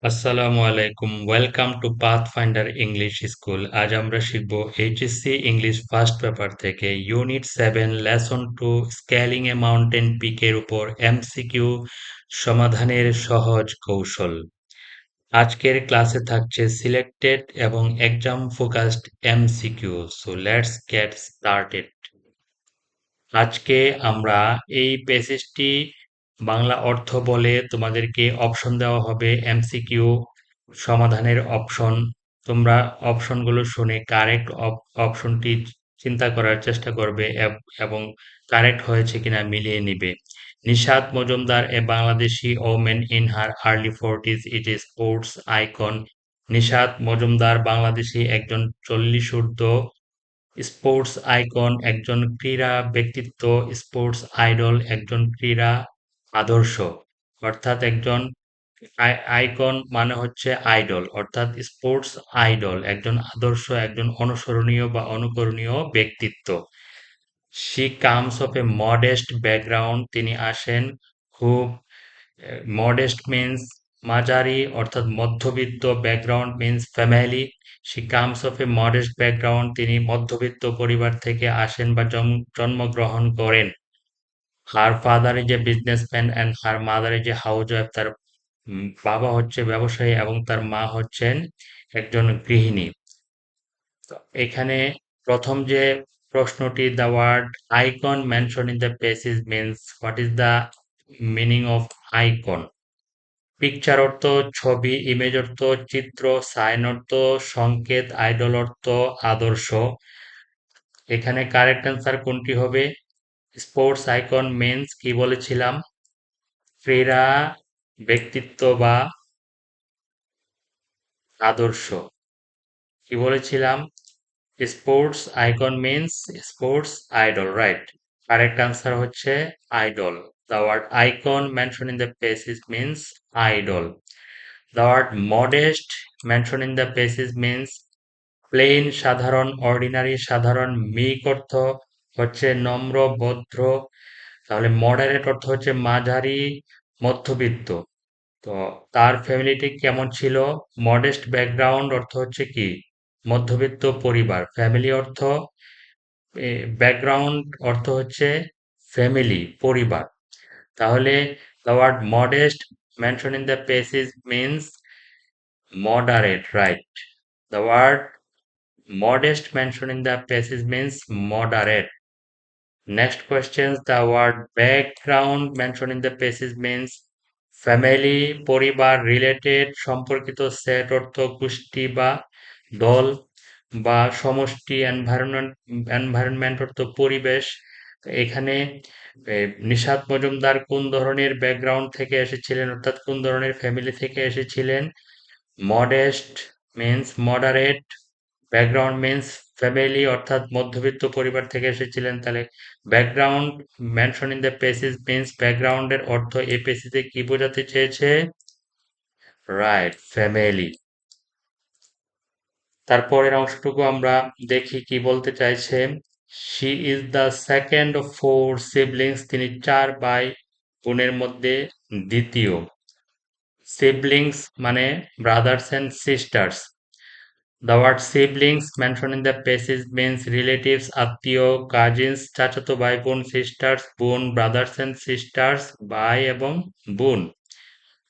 আসসালামু আলাইকুম welcome to Pathfinder English school. আজ আমরা শিখব এইচএসসি ইংলিশ ফার্স্ট পেপার থেকে unit 7 lesson 2 scaling a mountain পিকের উপর এমসিকিউ সমাধানের সহজ কৌশল। আজকের ক্লাসে থাকছে সিলেক্টেড এবং exam focused MCQ. So let's get started. আজকে আমরা এই প্যাসেজটি বাংলা অর্থ বলে তোমাদেরকে অপশন দেওয়া হবে, এমসিকিউ সমাধানের অপশন। তোমরা অপশনগুলো শুনে কারেক্ট অপশনটি চিন্তা করার চেষ্টা করবে এবং কারেক্ট হয়েছে কিনা মিলিয়ে নিবে। Nishat Majumder a Bangladeshi women in her early forties is a sports icon. Nishat Majumder Bangladeshi একজন 40 ঊর্ধ্ব স্পোর্টস আইকন, একজন ক্রীড়া ব্যক্তিত্ব। স্পোর্টস আইডল একজন ক্রীড়া আদর্শ, অর্থাৎ একজন আইকন মানে হচ্ছে আইডল, অর্থাৎ স্পোর্টস আইডল একজন আদর্শ, একজন অনুসরণীয় বা অনুকরণীয় ব্যক্তিত্ব। She comes of A modest background, তিনি আসেন খুব মডেস্ট মিন্স মাঝারি অর্থাৎ মধ্যবিত্ত, background means family. She comes of A modest background, তিনি মধ্যবিত্ত পরিবার থেকে আসেন বা জন্মগ্রহণ করেন। Her father is a businessman and her mother is a house wife, তার বাবা হচ্ছে ব্যবসায়ী এবং তার মা হচ্ছেন একজন গৃহিণী। তো এখানে প্রথম যে প্রশ্নটি, the word icon mention in the passage means what is the meaning of icon? Picture অর্থ ছবি, ইমেজ অর্থ চিত্র, সাইন অর্থ সংকেত, আইডল অর্থ আদর্শ। এখানে কারেক্ট অ্যান্সার কোনটি হবে? স্পোর্টস আইকন মিন্স কি বলেছিলাম? ক্রীড়া ব্যক্তিত্ব বা আদর্শ। কি বলেছিলাম? Sports icon means sports idol, right. Correct answer হচ্ছে idol. The word icon mention in the passage means idol. The word modest mention in the passage means plain সাধারণ, অর্ডিনারি সাধারণ। মিক অর্থ হচ্ছে নম্র ভদ্র, তাহলে মডারেট অর্থ হচ্ছে মাঝারি মধ্যবিত্ত। তো তার ফ্যামিলিটি কেমন ছিল? মডেস্ট ব্যাকগ্রাউন্ড অর্থ হচ্ছে কি মধ্যবিত্ত পরিবার, ফ্যামিলি অর্থ ব্যাকগ্রাউন্ড অর্থ হচ্ছে ফ্যামিলি পরিবার। তাহলে the word modest mentioned in the passage means moderate, right? The word modest mentioned in the passage means moderate. Next question, the word background mentioned in the passage means family, পরিবার, related সম্পর্কিত, set অর্থ গোষ্ঠী বা দল বা সমষ্টি, environment অর্থ পরিবেশ। এখানে নিশাত মজুমদার কোন ধরনের ব্যাকগ্রাউন্ড থেকে এসেছিলেন, অর্থাৎ কোন ধরনের ফ্যামিলি থেকে এসেছিলেন? Modest means moderate, background means family অর্থাৎ মধ্যবিত্ত পরিবার থেকে এসেছিলেন। তাহলে background mention in the passage means ব্যাকগ্রাউন্ডের অর্থ এই পেসেজে কি বোঝাতে চেয়েছে? Right, family. তারপরের অংশটুকু আমরা দেখি কি বলতে চাইছে। She is the second of four siblings, তিনি 4 ভাই বোনের মধ্যে দ্বিতীয়। সিবলিংস মানে brothers and sisters. The word siblings mentioned in the passage means relatives, আত্মীয়, কাজিনস, চাচাতো ভাই বোন, সিস্টার্স বোন, ব্রাদার্স এন্ড সিস্টার্স ভাই এবং বোন।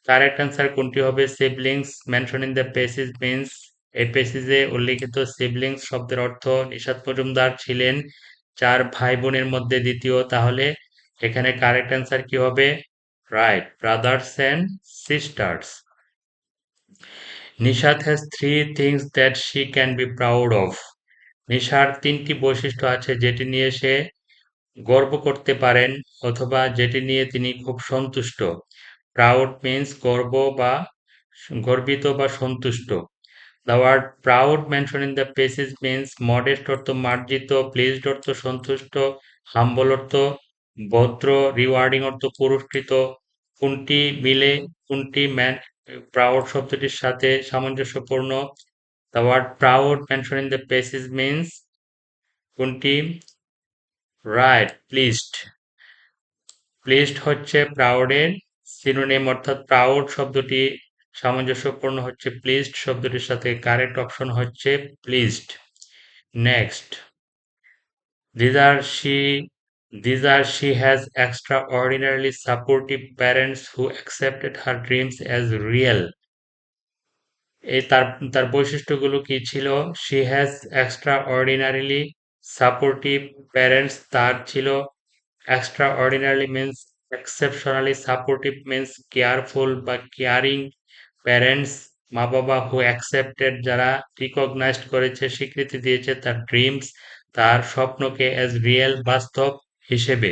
কারেক্ট অ্যান্সার কোনটি হবে? Siblings mention in the passage means, এই পেসেজে উল্লিখিত সিবলিংস শব্দের অর্থ নিশাত মজুমদার ছিলেন 4 ভাই বোনের মধ্যে দ্বিতীয়। তাহলে এখানে কারেক্ট অ্যান্সার কি হবে? Right, brothers and sisters. Nishat has 3 things that she can be proud of. নিশার 3টি বৈশিষ্ট্য আছে যেটি নিয়ে সে গর্ব করতে পারেন অথবা যেটি নিয়ে তিনি খুব সন্তুষ্ট। প্রাউড মিন্স গর্ব বা গর্বিত বা সন্তুষ্ট। The word proud mentioned in the passage means modest অর্থ মার্জিত, pleased অর্থ সন্তুষ্ট, humble অর্থ ভদ্র, rewarding অর্থ পুরস্কৃত। কোনটি মিলে, কোনটি প্রাউড শব্দটির সাথে সামঞ্জস্যপূর্ণ? The word proud mentioned in the passage means কোনটি? Right, pleased. প্লিজড হচ্ছে প্রাউডের সিনোনিম, অর্থাৎ প্রাউড শব্দটি সামঞ্জস্যপূর্ণ হচ্ছে প্লিজড শব্দটির সাথে, কারেক্ট অপশন হচ্ছে pleased. Next, these are she these are she has extraordinarily supportive parents who accepted her dreams as real. এই তার তার বৈশিষ্ট্যগুলো কি ছিল? She has extraordinarily supportive parents, তার ছিল extraordinarily means exceptionally, supportive means careful বা caring parents, মা বাবা, who accepted যারা recognized করেছে, স্বীকৃতি দিয়েছে তার ড্রিমস, তার স্বপ্নকে as real বাস্তব হিসেবে।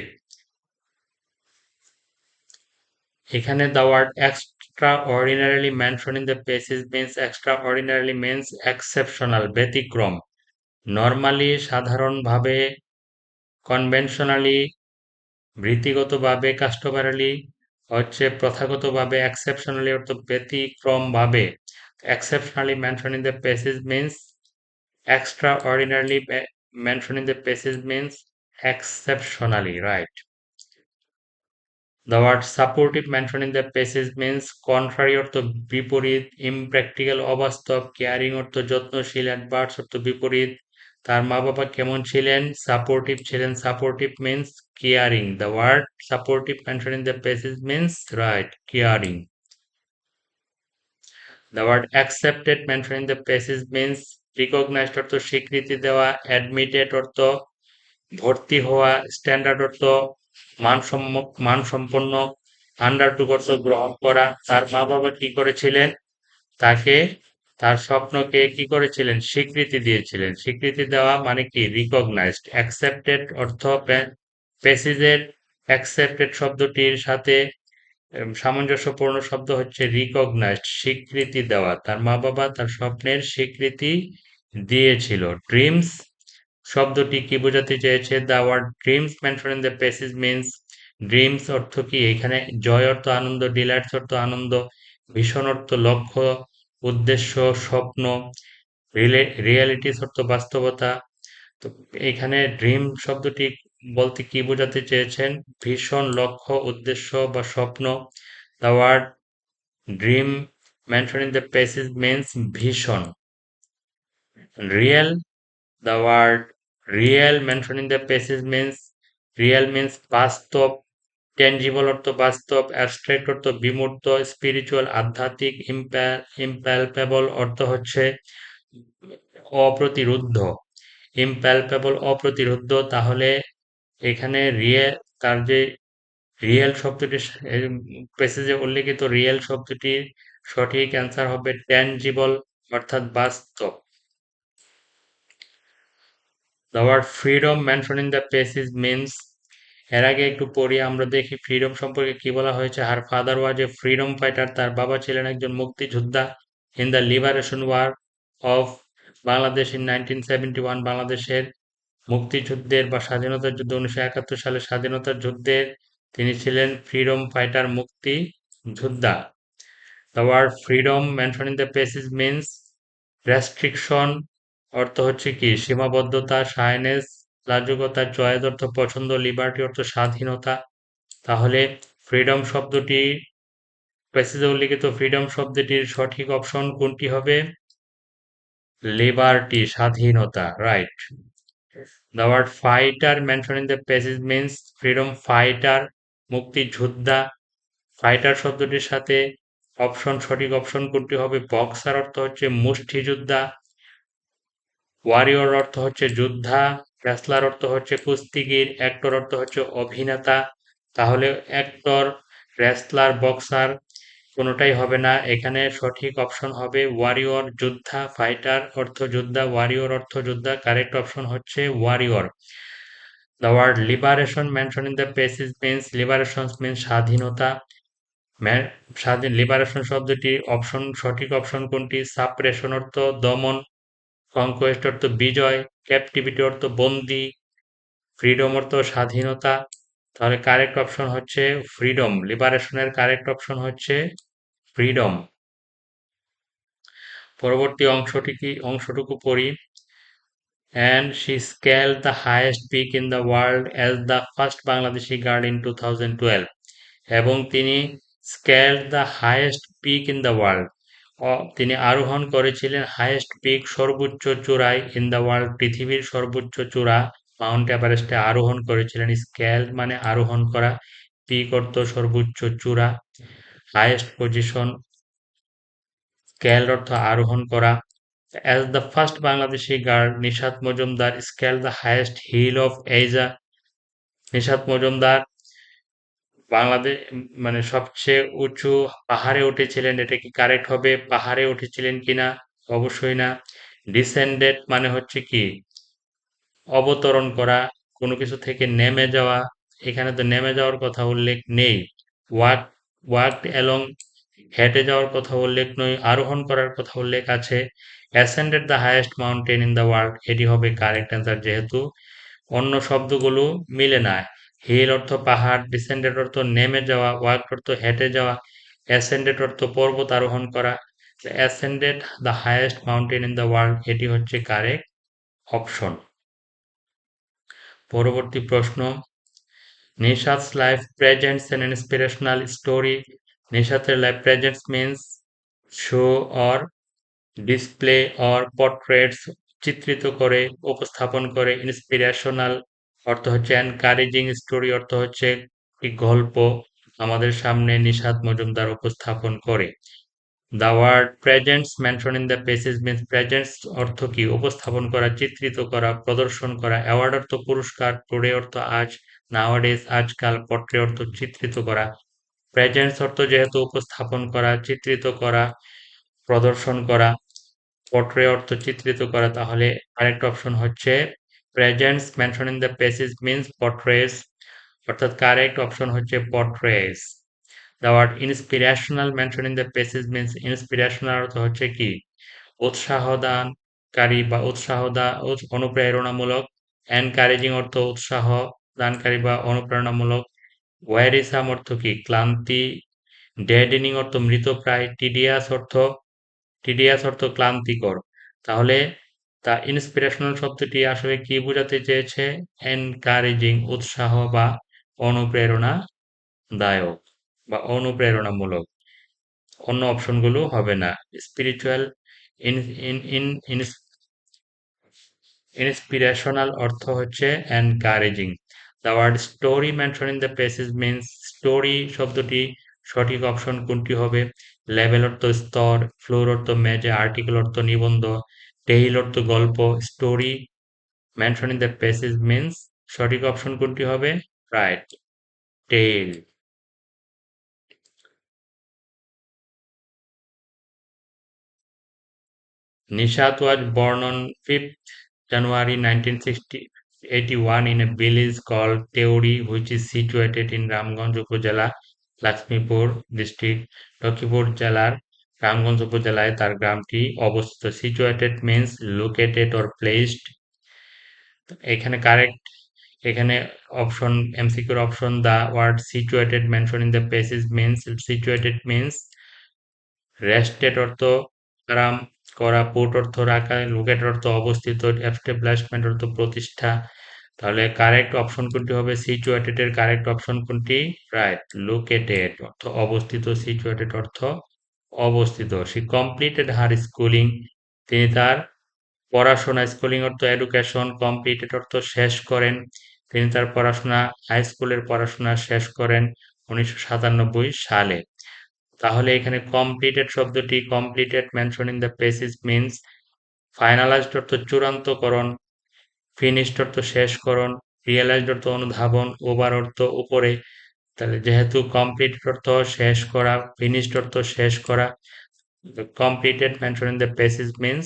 এখানে the word extraordinarily mentioned in the passage means extraordinarily means exceptional, ব্যতিক্রম। নর্মালি সাধারণভাবে, কনভেনশনালি রীতিগতভাবে, কাস্টমারালি হচ্ছে প্রথাগতভাবে, এক্সেপশনালি অর্থ ব্যতিক্রমভাবে। Exceptionally mention in the passage means extraordinarily mentioned in the passage means exceptionally, right? The word supportive mentioned in the passage means contrary অর্থ বিপরীত, impractical অবাস্তব, caring অর্থ যত্নশীল, adverse অর্থ বিপরীত। তার মা বাবা কেমন ছিলেন? সাপোর্টিভ ছিলেন। Supportive means caring. The word supportive mentioned in the passage means right, caring. The word accepted mentioned in the passage means recognized অর্থ স্বীকৃতি দেওয়া, admitted অর্থ ভর্তি হওয়া, স্ট্যান্ডার্ড অর্থ মানসম্পন্ন, আন্ডারটুক অর্থ গ্রহণ করা। তার মা বাবা কি করেছিলেন? তাকে, তার স্বপ্নকে কি করেছিলেন? স্বীকৃতি দিয়েছিলেন। স্বীকৃতি দেওয়া মানে কি? রিকগনাইজড। অ্যাকসেপ্টেড অর্থ প্যাসেজের অ্যাকসেপ্টেড শব্দটির সাথে সামঞ্জস্যপূর্ণ শব্দ হচ্ছে রিকগনাইজড, স্বীকৃতি দেওয়া। তার মা বাবা তার স্বপ্নের স্বীকৃতি দিয়েছিল। ড্রিমস শব্দটি কি বোঝাতে চেয়েছে? The word dreams mention in the passage means, dreams অর্থ কি? এখানে জয় অর্থ আনন্দ, ডিলাইটস অর্থ আনন্দ, ভীষণ অর্থ লক্ষ্য, উদ্দেশ্য, স্বপ্ন, রিয়েলিটিস অর্থ বাস্তবতা। তো এখানে ড্রিম শব্দটি বলতে কি বোঝাতে চেয়েছেন? ভীষণ, লক্ষ্য, উদ্দেশ্য বা স্বপ্ন। The word dream mention in the passage means ভীষণ। Real, the word real mentioned in the passage means real means বাস্তব, tangible অর্থ বাস্তব, abstract অর্থ বিমূর্ত, spiritual আধ্যাত্মিক, impalpable অর্থ হচ্ছে অপ্রতিরোধ্য। impalpable অপ্রতিরোধ্য। তাহলে এখানে তার যে রিয়েল শব্দটি প্যাসেজে উল্লেখিত রিয়েল শব্দটির সঠিক অ্যান্সার হবে tangible অর্থাৎ বাস্তব। The word freedom mentioned in the passage means, এর আগে একটু পড়ি, আমরা দেখি ফ্রিডম সম্পর্কে কি বলা হয়েছে। Her father was a freedom fighter, তার বাবা ছিলেন একজন মুক্তিযোদ্ধা। In the liberation war of Bangladesh in 1971, বাংলাদেশের মুক্তিযুদ্ধের বা স্বাধীনতার যুদ্ধ 1971 সালে স্বাধীনতার যুদ্ধের তিনি ছিলেন ফ্রিডম ফাইটার, মুক্তি যোদ্ধা। The word freedom mentioned in the passage means restriction অর্থ হচ্ছে কি? সীমাবদ্ধতা, শাইনেস লাজুকতা, চয়েস অর্থ পছন্দ, লিবার্টি অর্থ স্বাধীনতা। তাহলে ফ্রিডম শব্দটি, প্যাসেজে উল্লিখিত ফ্রিডম শব্দটির সঠিক অপশন কোনটি হবে? লিবার্টি, স্বাধীনতা, right. The word fighter mention in the passage means freedom fighter, মুক্তিযোদ্ধা। ফাইটার শব্দটির সাথে সঠিক অপশন কোনটি হবে? বক্সার অর্থ হচ্ছে মুষ্টিযোদ্ধা, ওয়ারিয়র অর্থ হচ্ছে যোদ্ধা, রেসলার অর্থ হচ্ছে কুস্তিগীর, অ্যাক্টর অর্থ হচ্ছে অভিনেতা। তাহলে অ্যাক্টর, রেসলার, বক্সার কোনোটাই হবে না। এখানে সঠিক অপশন হবে ওয়ারিয়র, যোদ্ধা। ফাইটার অর্থ যোদ্ধা, ওয়ারিয়র অর্থ যোদ্ধা, কারেক্ট অপশন হচ্ছে warrior. The word liberation mention in the passage means, liberation means স্বাধীনতা। স্বাধীন, লিবারেশন শব্দটি সঠিক অপশন কোনটি? সাপ্রেশন অর্থ দমন, কনকোয়েস্ট অর্থ বিজয়, ক্যাপটিভিটি অর্থ বন্দি, ফ্রিডম অর্থ স্বাধীনতা। তাহলে কারেক্ট অপশন হচ্ছে ফ্রিডম। লিবারেশনের কারেক্ট অপশন হচ্ছে ফ্রিডম। পরবর্তী অংশটুকু পড়ি। And she scaled the highest peak in the world as the first Bangladeshi girl in 2012. এবং তিনি skilled the highest peak in the world. তিনি আরোহণ করেছিলেন হাইয়েস্ট পিক সর্বোচ্চ চূড়ায় ইন দ্য ওয়ার্ল্ড পৃথিবীর সর্বোচ্চ চূড়া মাউন্ট এভারেস্টে আরোহণ করেছিলেন। স্কেল মানে আরোহণ করা, পিক অর্থ সর্বোচ্চ চূড়া, হাইয়েস্ট পজিশন, স্কেল অর্থ আরোহণ করা। As the first Bangladeshi girl Nishat Majumdar scale the highest hill of Asia. Nishat Majumdar Bangladesh মানে সবচেয়ে উঁচু পাহাড়ে উঠেছিলেন, এটা কি কারেক্ট হবে? পাহাড়ে উঠেছিলেন কিনা? অবশ্যই না। ডিসেন্ডেড মানে হচ্ছে কি অবতরণ করা, কোনো কিছু থেকে নেমে যাওয়া, এখানে তো নেমে যাওয়ার কথা উল্লেখ নেই। ওয়াক ওয়াকড অ্যালং হেঁটে যাওয়ার কথা উল্লেখ নয়, আরোহণ করার কথা উল্লেখ আছে। অ্যাসেন্ডেড the highest mountain in the world, এটি হবে কারেক্ট অ্যান্সার, যেহেতু অন্য শব্দগুলো মিলে না। হিল অর্থ পাহাড়, ডিসেন্ডেড অর্থ নেমে যাওয়া, ওয়াক অর্থ হেঁটে যাওয়া, অ্যাসেন্ডেড অর্থ পর্বত আরোহণ করা। Ascended the highest mountain in the world, এটি হচ্ছে কারেক্ট অপশন। পরবর্তী প্রশ্ন, Nishat's life presents an inspirational story. নিশাতের life presents means show or display or portrays, চিত্রিত করে, উপস্থাপন করে। ইন্সপিরেশনাল অর্থ হচ্ছে এনকারেজিং, স্টোরি অর্থ হচ্ছে কি গল্প আমাদের সামনে নিশাত মজুমদার উপস্থাপন করে। The word presents mention in the passage means presents অর্থ কি উপস্থাপন করা, চিত্রিত করা, প্রদর্শন করা। অ্যাওয়ার্ড অর্থ পুরস্কার, টুডে অর্থ আজ, নাওয়াডেজ আজকাল, পোর্ট্রে অর্থ চিত্রিত করা। প্রেজেন্টস অর্থ যেহেতু উপস্থাপন করা, চিত্রিত করা, প্রদর্শন করা, পোর্ট্রে অর্থ চিত্রিত করা, তাহলে আরেকটা অপশন হচ্ছে presents mention in the passage means portrays, অর্থাৎ কারেক্ট অপশন হচ্ছে portrays. The word inspirational mention in the passage means inspirational অর্থ হচ্ছে কি উৎসাহ দানকারী বা অনুপ্রেরণামূলক। এনকারেজিং অর্থ উৎসাহ দানকারী বা অনুপ্রেরণামূলক। ওয়ারিসাম অর্থ কি ক্লান্তি। ডেডেনিং অর্থ মৃতপ্রায়। টিডিয়াস অর্থ ক্লান্তিকর। তাহলে তা ইন্সপিরেশনাল শব্দটি আসলে কি বোঝাতে চেয়েছে? এনকারেজিং উৎসাহ বা অনুপ্রেরণাদায়ক বা অনুপ্রেরণামূলক। অন্য অপশনগুলো হবে না। Spiritual in in in inspirational অর্থ হচ্ছে encouraging. The word story mention in the passage means story শব্দটি সঠিক অপশন কোনটি হবে? লেভেল অর্থ স্তর, ফ্লোর অর্থ মেজে, আর্টিকেল অর্থ নিবন্ধ, টেইল অর্থ গল্প। Story mention in the passage means সঠিক অপশন কোনটি হবে? Right, tail. Nishat was born on 5th January 1981 in a village called Teori, which is situated in Ramganj উপজেলা, লক্ষ্মীপুর ডিস্ট্রিক্ট, লক্ষ্মীপুর জেলার রামগঞ্জ উপজেলায় তার গ্রামটি অবস্থিত। Situated means located or placed. এখানে কারেক্ট, এখানে অপশন এমসিকিউর option the word situated mention in the passage means situated means rested অর্থ আরাম করা, পুট অর্থ রাখা, লোকেট অর্থ অবস্থিত, এস্টাবলিশমেন্ট অর্থ প্রতিষ্ঠা। তাহলে কারেক্ট অপশন কোনটি হবে? সিচুয়েটেড এর কারেক্ট অপশন কোনটি? রাইট, লোকেটেড অর্থ অবস্থিত, সিচুয়েটেড অর্থ অবস্থিত। সি কমপ্লিটেড হার স্কুলিং, তিনি তার পড়াশোনা, স্কুলিং অর্থ এডুকেশন, কমপ্লিটেড অর্থ শেষ করেন। তিনি তার পড়াশোনা হাই স্কুলের পড়াশোনা শেষ করেন 1997 সালে। তাহলে এখানে কমপ্লিটেড শব্দটি completed mention in the passage means finalised অর্থ চূড়ান্তকরণ, ফিনিশড অর্থ শেষকরণ, রিয়েলাইজড অর্থ অনুধাবন, ওভার অর্থ উপরে। তাহলে যেহেতু কমপ্লিটেড অর্থ শেষ করা, ফিনিশড অর্থ শেষ করা, completed mention in the passage means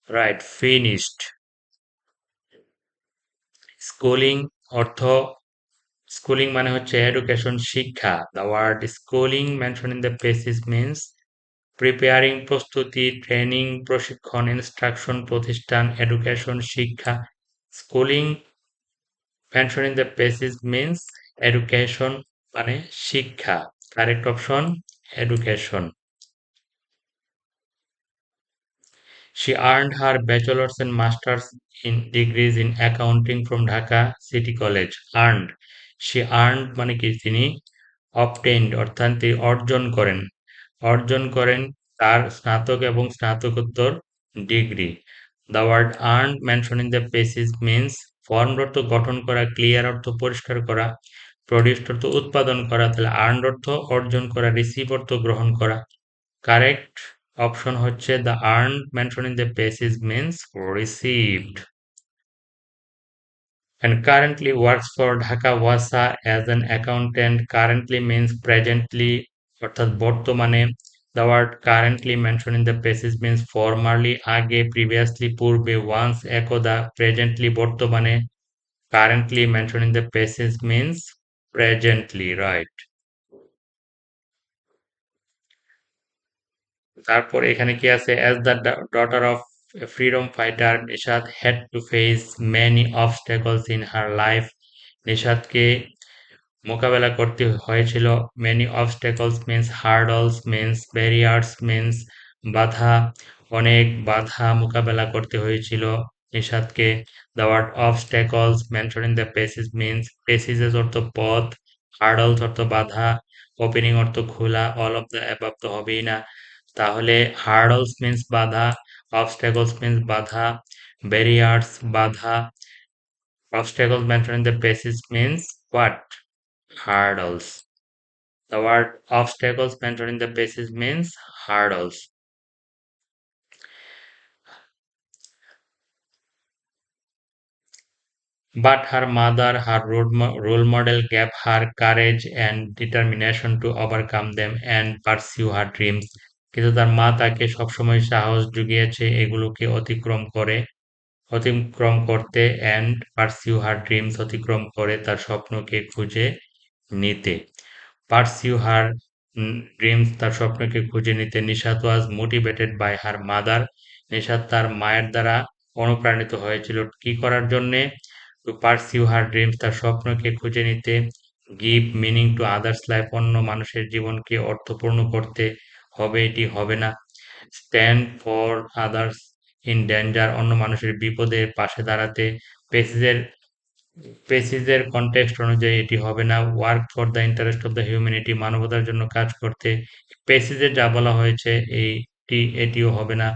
right, finished. Schooling অর্থ স্কুলিং মানে হচ্ছে এডুকেশন শিক্ষা। The word schooling mention in the passage means preparing প্রস্তুতি, ট্রেনিং প্রশিক্ষণ, ইনস্ট্রাকশন প্রতিষ্ঠান, এডুকেশন শিক্ষা। Schooling mention in the passage means education মানে শিক্ষা। Correct option education. She earned her bachelor's and master's in degrees in accounting from Dhaka City College. Earned, she earned মানে কি তিনি obtained অর্থাৎ তিনি অর্জন করেন। অর্জন করেন তার স্নাতক এবং স্নাতকোত্তর degree. The word earned mentioned in the passage means formed অর্থ গঠন করা, clear অর্থ পরিষ্কার করা, produced অর্থ উৎপাদন করা, তাহলে earned অর্থ অর্জন করা, receive অর্থ গ্রহণ করা। কারেক্ট অপশন হচ্ছে the earned mentioned in the passage means received. And currently works for Dhaka Wasa as an accountant. Currently means presently অর্থাৎ বর্তমানে। The word currently mentioned in the passage means formerly আগে, previously পূর্বে, once একদা, presently বর্তমানে। Currently mentioned in the passage means presently, right? তারপর এখানে কি আছে, as the daughter of a freedom fighter Nishat had to face many obstacles in her life. নিশাতকে মোকাবেলা করতে হয়েছিল many obstacles means hurdles means barriers means বাধা, অনেক বাধা মোকাবেলা করতে হয়েছিল নিশাতকে। The word obstacles mentioned in the passage means passages অর্থ পথ, hurdles অর্থ বাধা, opening অর্থ খোলা, all of the above তো হবেই না। তাহলে hurdles means বাধা, obstacles means বাধা, barriers বাধা, obstacles mentioned in the passage means what? Hurdles. The word obstacles mentioned in the passage means hurdles. But her mother, her role model, gave her courage and determination to overcome them and pursue her dreams. কিন্তু তার মা তাকে সবসময় সাহস জুগিয়েছে এগুলোকে অতিক্রম করতে and pursue her dreams অতিক্রম করে তার স্বপ্নকে খুঁজে নিতে। Pursue her dreams তার স্বপ্নকে খুঁজে নিতে। Nishat was motivated by her mother. Nishat তার মায়ের দ্বারা অনুপ্রাণিত হয়েছিল কি করার জন্যে? To pursue her dreams তার স্বপ্নকে খুঁজে নিতে। Give meaning to others life অন্য মানুষের জীবনকে অর্থপূর্ণ করতে হবে, এটি হবে না। Stand for others in danger অন্য মানুষের বিপদে পাশে দাঁড়াতে। পেসেজের পেসিজের কনটেক্সট অনুযায়ী এটি হবে না। Work for the interest of the humanity মানবতার জন্য কাজ করতে। পেসিজে যা বলা হয়েছে এটিও হবে না।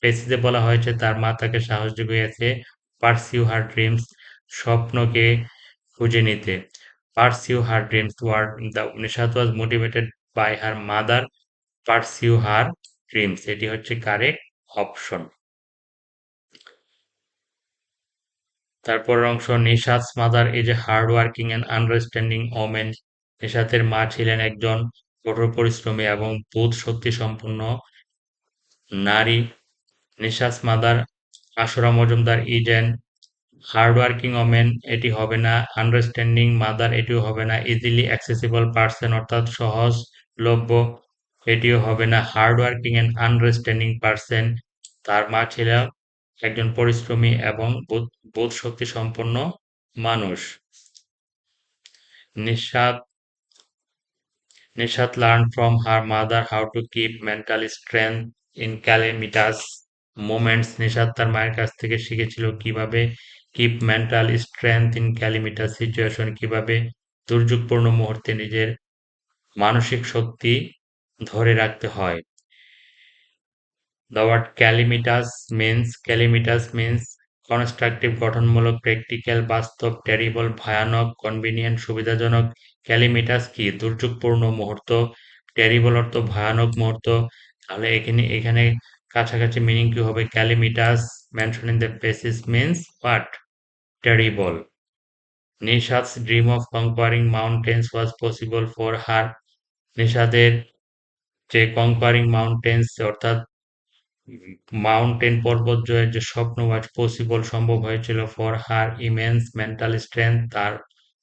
পেসিজে বলা হয়েছে তার মা তাকে সাহস জুগিয়েছে পারসিউ হার ড্রিমস স্বপ্নকে খুঁজে নিতে। Pursue her dreams word the Nishat was motivated by her mother pursue her dreams এটি হচ্ছে কারেক্ট অপশন। তারপরের অংশ Nishat's mother is a hard working and understanding women. নিশাতের মা ছিলেন একজন কঠোর পরিশ্রমী এবং বোধ শক্তি সম্পন্ন নারী। Nishat's mother Ashura Majumder is an hard working women এটি হবে না। আন্ডারস্ট্যান্ডিং মাদার এটিও হবে না। ইজিলি অ্যাক্সেসিবল পার্সন অর্থাৎ সহজলভ্য এটিও হবে না। Hard working and understanding person তার মা ছিল একজন পরিশ্রমী এবং বোধ শক্তি সম্পন্ন মানুষ। Nishat learned from her mother how to keep mental strength in calamitous moments. Nishat তার মায়ের কাছ থেকে শিখেছিল কিভাবে keep mental strength in calamitous situation কিভাবে দুর্যোগপূর্ণ মুহূর্তে নিজের মানসিক শক্তি ধরে রাখতে হয়। The word calamitous means constructive গঠনমূলক, প্র্যাকটিক্যাল বাস্তব, টেরিবল ভয়ানক, কনভিনিয়েন্ট সুবিধাজনক। ক্যালিমিটাস কি? দুর্যোগপূর্ণ মুহূর্ত। টেরিবল অর্থ ভয়ানক মুহূর্ত। তাহলে এখানে কাছাকাছি মিনিং কি হবে? Calamitous mention in the passage means what? Terrible. Nishat's dream of conquering mountains was possible for her. নিশাদের যে conquering mountains অর্থাৎ মাউন্টেন পর্বত জয়ের যে স্বপ্ন was possible সম্ভব হয়েছিল for her immense mental strength তার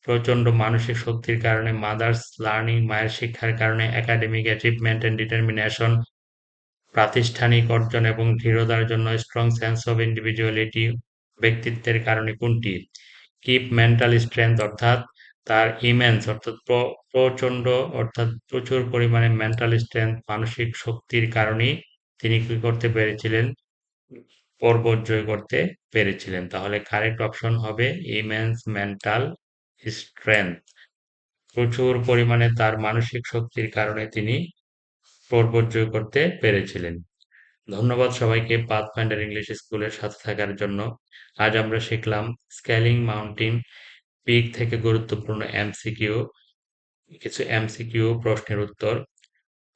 প্রচন্ড মানসিক শক্তির কারণে, মাদার্স লার্নিং মায়ের শিক্ষার কারণে, একাডেমিক অ্যাচিভমেন্ট এন্ড ডিটারমিনেশন প্রাতিষ্ঠানিক অর্জন এবং দৃঢ়তার জন্য, স্ট্রং সেন্স অফ ইন্ডিভিজুয়ালিটি ব্যক্তিত্বের কারণে। কোনটি? কিপ মেন্টাল স্ট্রেংথ অর্থাৎ তার ইমেন্স অর্থাৎ প্রচন্ড অর্থাৎ প্রচুর পরিমাণে মেন্টাল স্ট্রেংথ মানসিক শক্তির কারণেই তিনি কি করতে পেরেছিলেন? পর্বত জয় করতে পেরেছিলেন। তাহলে কারেক্ট অপশন হবে ইমেন্স মেন্টাল স্ট্রেংথ। প্রচুর পরিমাণে তার মানসিক শক্তির কারণে তিনি পর্বত জয় করতে পেরেছিলেন। ধন্যবাদ সবাইকে পাথফাইন্ডার ইংলিশ স্কুলের সাথে থাকার জন্য। আজ আমরা শিখলাম স্কেলিং মাউন্টেন পিক থেকে গুরুত্বপূর্ণ এমসিকিউ, কিছু এমসিকিউ প্রশ্নের উত্তর।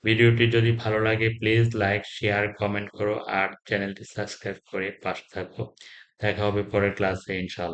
ভিডিওটি যদি ভালো লাগে প্লিজ লাইক, শেয়ার, কমেন্ট করো আর চ্যানেলটি সাবস্ক্রাইব করে পাশে থাকো। দেখা হবে পরের ক্লাসে ইনশাআল্লাহ।